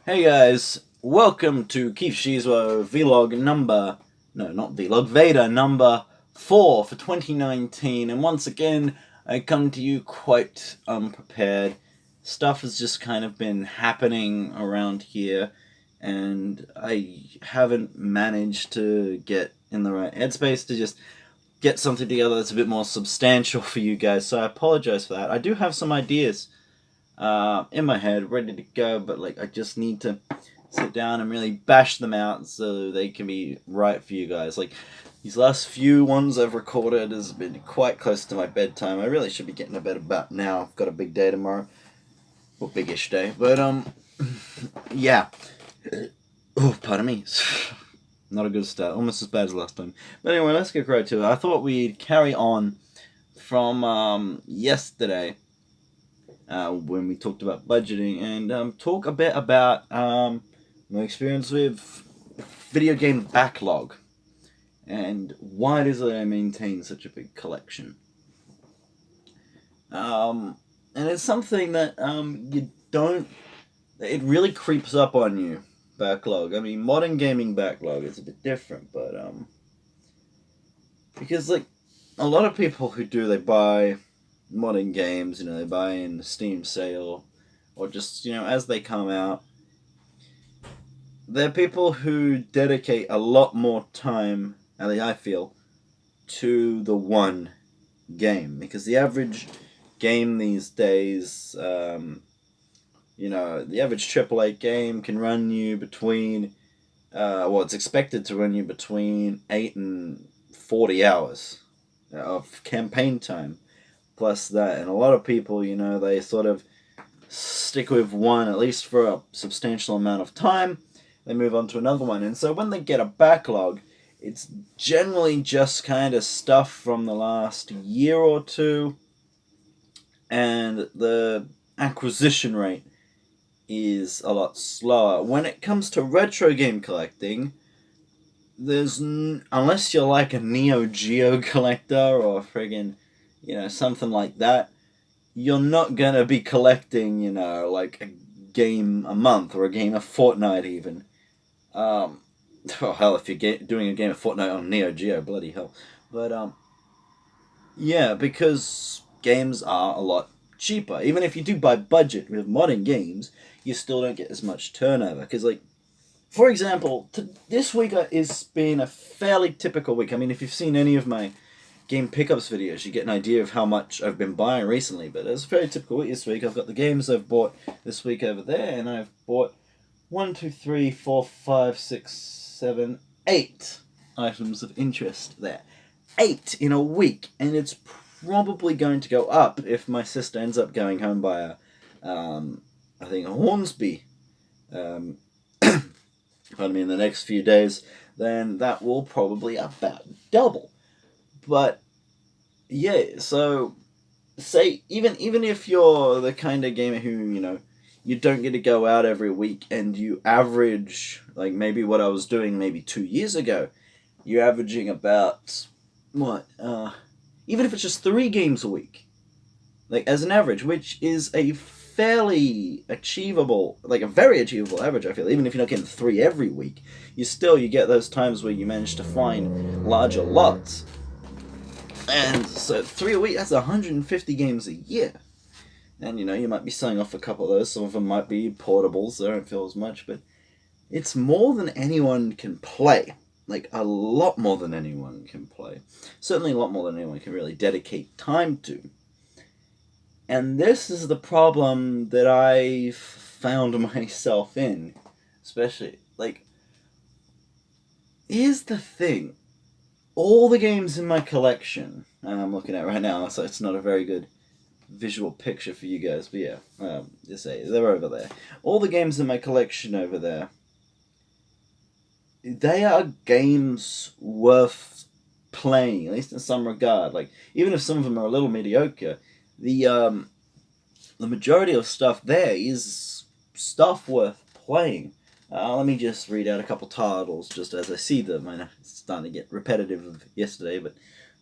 Hey guys, welcome to Keith Shizwo vlog number, no not vlog, VEDA number 4 for 2019, and once again I come to you quite unprepared. Stuff has just kind of been happening around here and I haven't managed to get in the right headspace to just get something together that's a bit more substantial for you guys, so I apologize for that. I do have some ideas in my head, ready to go, but I just need to sit down and really bash them out so they can be right for you guys. These last few ones I've recorded has been quite close to my bedtime. I really should be getting to bed about now. I've got a big day tomorrow, well, biggish day, but yeah. Oh, pardon me. Not a good start. Almost as bad as last time. But anyway, let's get right to it. I thought we'd carry on from yesterday. When we talked about budgeting, and talk a bit about my experience with video game backlog and why it is that I maintain such a big collection. And it's something that it really creeps up on you, backlog. I mean, modern gaming backlog is a bit different, but because a lot of people they buy modern games, they buy in the Steam sale, or just, as they come out. They're people who dedicate a lot more time, at least I feel, to the one game. Because the average game these days, the average AAA game can run you between, it's expected to run you between 8 and 40 hours of campaign time. Plus that, and a lot of people, they sort of stick with one, at least for a substantial amount of time, they move on to another one, and so when they get a backlog, it's generally just kind of stuff from the last year or two, and the acquisition rate is a lot slower. When it comes to retro game collecting, unless you're like a Neo Geo collector or friggin' something like that, you're not gonna be collecting, a game a month or a game a fortnight even. Oh hell, if you're doing a game a fortnight on Neo Geo, bloody hell. But yeah, because games are a lot cheaper. Even if you do buy budget with modern games, you still don't get as much turnover. Because for example, this week has been a fairly typical week. I mean, if you've seen any of my game pickups videos, you get an idea of how much I've been buying recently, but it's a very typical week this week. I've got the games I've bought this week over there, and I've bought 8 items of interest there. 8 in a week, and it's probably going to go up if my sister ends up going home by I think a Hornsby, pardon me, in the next few days, then that will probably about double. But yeah, so say even if you're the kind of gamer who you don't get to go out every week, and you average maybe what I was doing maybe 2 years ago, you're averaging about even if it's just 3 games a week, as an average, which is a fairly achievable, a very achievable average, I feel. Even if you're not getting 3 every week, you get those times where you manage to find larger lots. And so 3 a week, that's 150 games a year. And you might be selling off a couple of those. Some of them might be portables, so I don't feel as much, but it's more than anyone can play. A lot more than anyone can play. Certainly a lot more than anyone can really dedicate time to. And this is the problem that I've found myself in. Especially, here's the thing. All the games in my collection, and I'm looking at right now, so it's not a very good visual picture for you guys, but yeah, just say they're over there. All the games in my collection over there, they are games worth playing, at least in some regard. Even if some of them are a little mediocre, the majority of stuff there is stuff worth playing. Let me just read out a couple titles just as I see them. I know it's starting to get repetitive of yesterday, but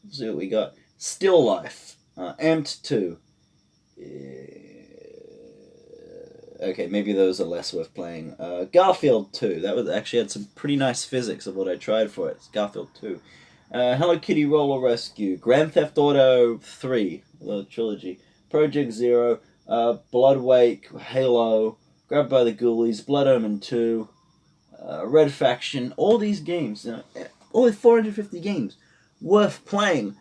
let's see what we got. Still Life, Amped 2, okay, maybe those are less worth playing. Garfield 2. That was actually had some pretty nice physics of what I tried for it. It's Garfield 2. Hello Kitty Roller Rescue. Grand Theft Auto 3. The trilogy. Project Zero. Blood Wake. Halo. Grabbed by the Ghoulies. Blood Omen 2. Red Faction. All these games. Only 450 games. Worth playing.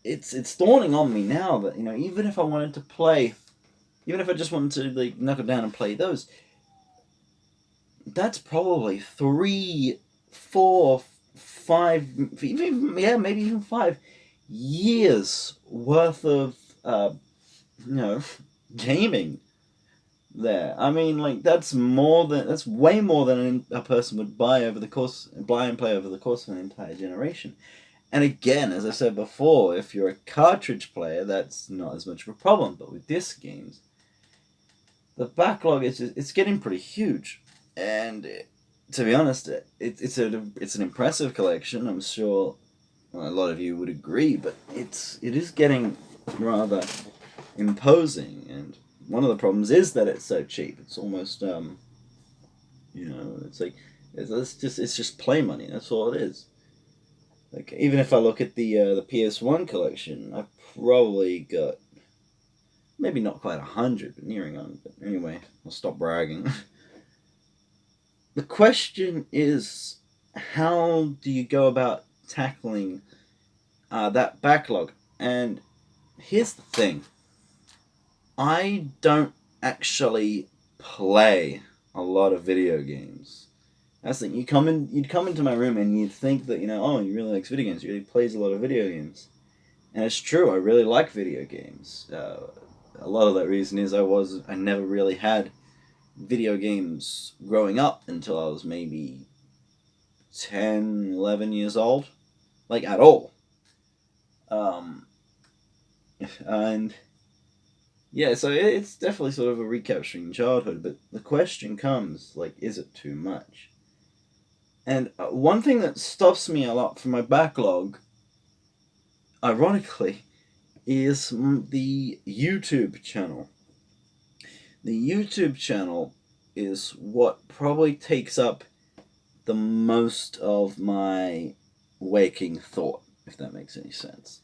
It's dawning on me now that, even if I wanted to play, even if I just wanted to knuckle down and play those, that's probably 3, 4, 5, maybe even 5 years worth of gaming there. I mean, that's way more than a person would buy and play over the course of an entire generation. And again, as I said before, if you're a cartridge player, that's not as much of a problem. But with disc games, the backlog it's getting pretty huge. And to be honest, it's an impressive collection. I'm sure a lot of you would agree, but it is getting rather imposing. And one of the problems is that it's so cheap. It's almost it's just play money. That's all it is. Even if I look at the PS1 collection, I've probably got maybe not quite 100, but nearing on. But anyway, I'll stop bragging. The question is, how do you go about tackling that backlog? And here's the thing: I don't actually play a lot of video games. That's the thing. You'd come into my room and you'd think that, he really likes video games. He really plays a lot of video games. And it's true, I really like video games. A lot of that reason is I never really had video games growing up until I was maybe 10, 11 years old. At all. And yeah, so it's definitely sort of a recapturing childhood, but the question comes, is it too much? And one thing that stops me a lot from my backlog, ironically, is the YouTube channel. The YouTube channel is what probably takes up the most of my waking thought, if that makes any sense.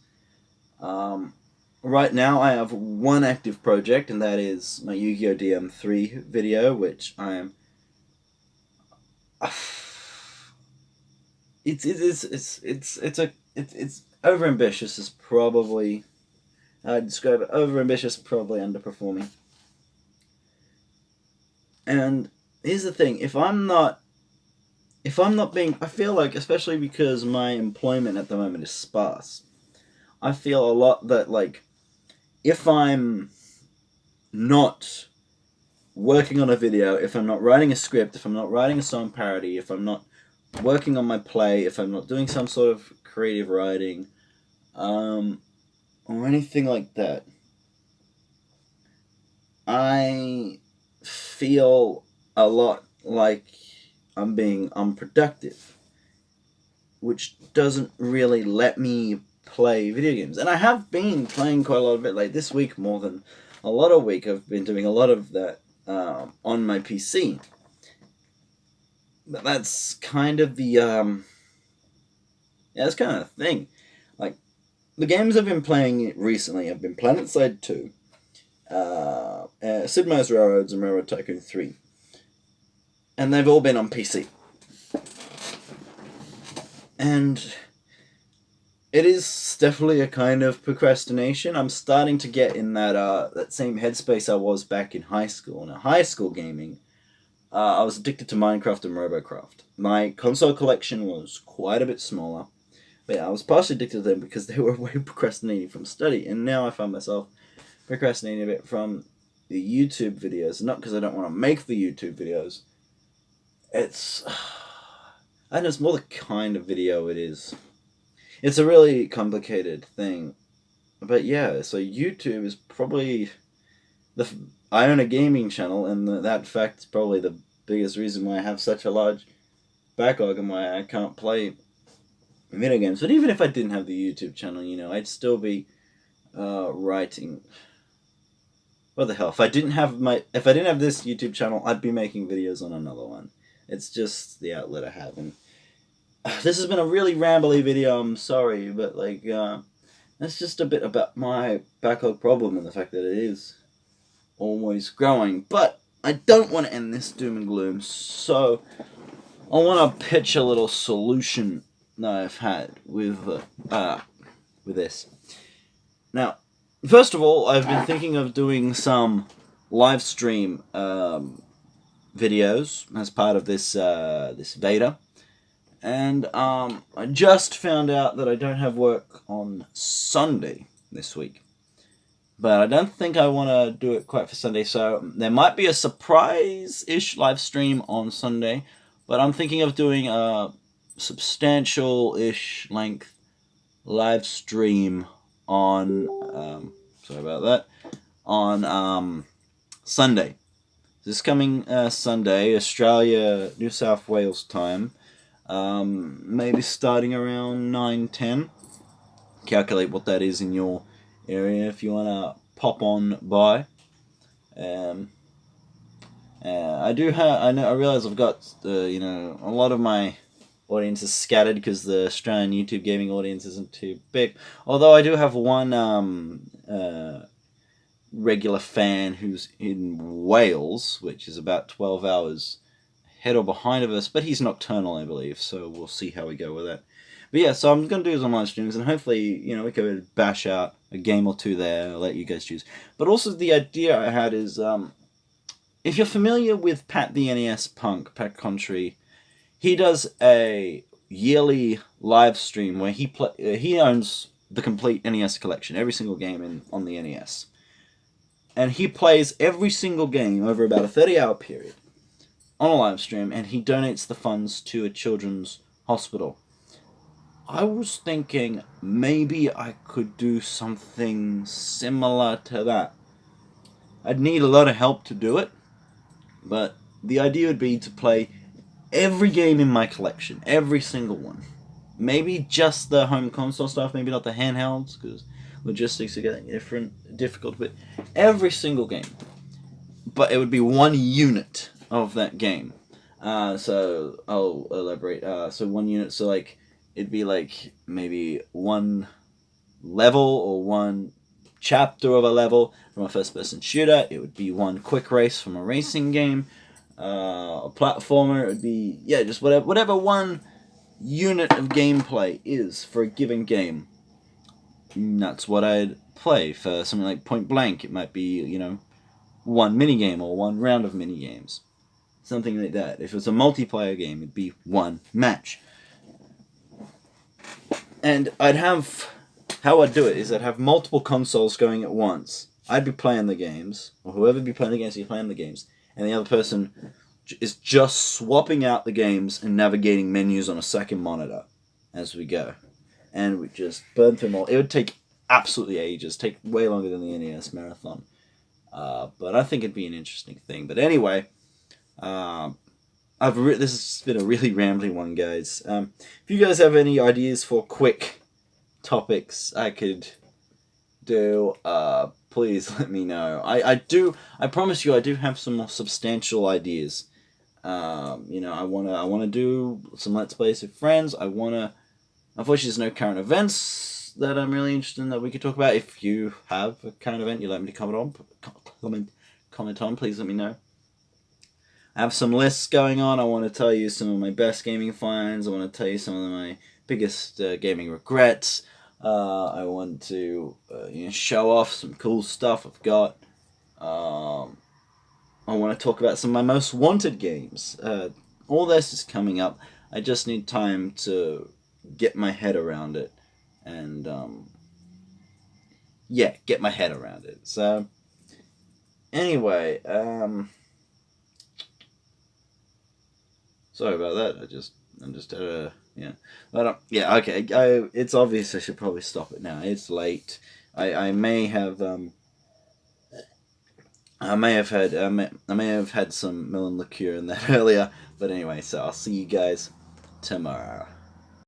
Right now I have one active project, and that is my Yu-Gi-Oh! DM3 video, which I am... It's overambitious is probably, I'd describe it, overambitious, probably underperforming. And here's the thing, if I'm not being, I feel like, especially because my employment at the moment is sparse, I feel a lot that, if I'm not working on a video, if I'm not writing a script, if I'm not writing a song parody, if I'm not working on my play, if I'm not doing some sort of creative writing, or anything like that, I feel a lot like I'm being unproductive, which doesn't really let me play video games. And I have been playing quite a lot of it. This week, more than a lot of week, I've been doing a lot of that on my PC. But that's kind of the that's kind of the thing. The games I've been playing recently have been PlanetSide 2, Sid Meier's Railroads, and Railroad Tycoon 3. And they've all been on PC. And it is definitely a kind of procrastination. I'm starting to get in that same headspace I was back in high school. Now, high school gaming, I was addicted to Minecraft and Robocraft. My console collection was quite a bit smaller, but I was partially addicted to them because they were way procrastinating from study, and now I find myself procrastinating a bit from the YouTube videos, not because I don't want to make the YouTube videos. It's more the kind of video it is. It's a really complicated thing, but yeah, so YouTube is probably I own a gaming channel, and that fact is probably the biggest reason why I have such a large backlog and why I can't play video games. But even if I didn't have the YouTube channel, I'd still be writing. what the hell? If I didn't have this YouTube channel, I'd be making videos on another one. It's just the outlet I have, and this has been a really rambly video. I'm sorry, but like, that's just a bit about my backlog problem and the fact that it is always growing. But I don't want to end this doom and gloom, so I want to pitch a little solution that I've had with this. Now, first of all, I've been thinking of doing some live stream videos as part of this this VEDA, and I just found out that I don't have work on Sunday this week, but I don't think I want to do it quite for Sunday, so there might be a surprise-ish live stream on Sunday, but I'm thinking of doing a substantial-ish length live stream on sorry about that, on Sunday. This coming Sunday, Australia, New South Wales time, maybe starting around 9:10. Calculate what that is in your area if you want to pop on by. I realize I've got a lot of my audience is scattered because the Australian YouTube gaming audience isn't too big. Although I do have one regular fan who's in Wales, which is about 12 hours ahead or behind of us, but he's nocturnal, I believe, so we'll see how we go with that. But yeah, so I'm going to do some live streams, and hopefully, we could bash out a game or two there, I'll let you guys choose. But also the idea I had is, if you're familiar with Pat the NES Punk, Pat Contry, he does a yearly live stream where he owns the complete NES collection, every single game on the NES. And he plays every single game over about a 30-hour period on a live stream, and he donates the funds to a children's hospital. I was thinking maybe I could do something similar to that. I'd need a lot of help to do it, but the idea would be to play every game in my collection, every single one. Maybe just the home console stuff, maybe not the handhelds, because logistics are getting difficult, but every single game. But it would be one unit of that game. So I'll elaborate. So one unit, so like, it'd be like maybe one level or one chapter of a level from a first-person shooter. It would be one quick race from a racing game. A platformer, it would be, just whatever one unit of gameplay is for a given game. And that's what I'd play. For something like Point Blank, it might be, one minigame or one round of minigames. Something like that. If it's a multiplayer game, it'd be one match. And how I'd do it is I'd have multiple consoles going at once. I'd be playing the games, or whoever'd be playing the games, would be playing the games, and the other person is just swapping out the games and navigating menus on a second monitor as we go. And we just burn through them all. It would take absolutely ages, take way longer than the NES Marathon. But I think it'd be an interesting thing. But anyway, this has been a really rambling one, guys. If you guys have any ideas for quick topics I could do, please let me know. I promise you I do have some more substantial ideas. I wanna do some Let's Plays with friends. Unfortunately, there's no current events that I'm really interested in that we could talk about. If you have a current event you'd like me to comment on, please let me know. I have some lists going on. I want to tell you some of my best gaming finds. I want to tell you some of my biggest gaming regrets. I want to show off some cool stuff I've got. I want to talk about some of my most wanted games. All this is coming up. I just need time to get my head around it. And, get my head around it. So, anyway, sorry about that. I'm just But okay. It's obvious I should probably stop it now. It's late. I may have had some melon liqueur in that earlier. But anyway, so I'll see you guys tomorrow.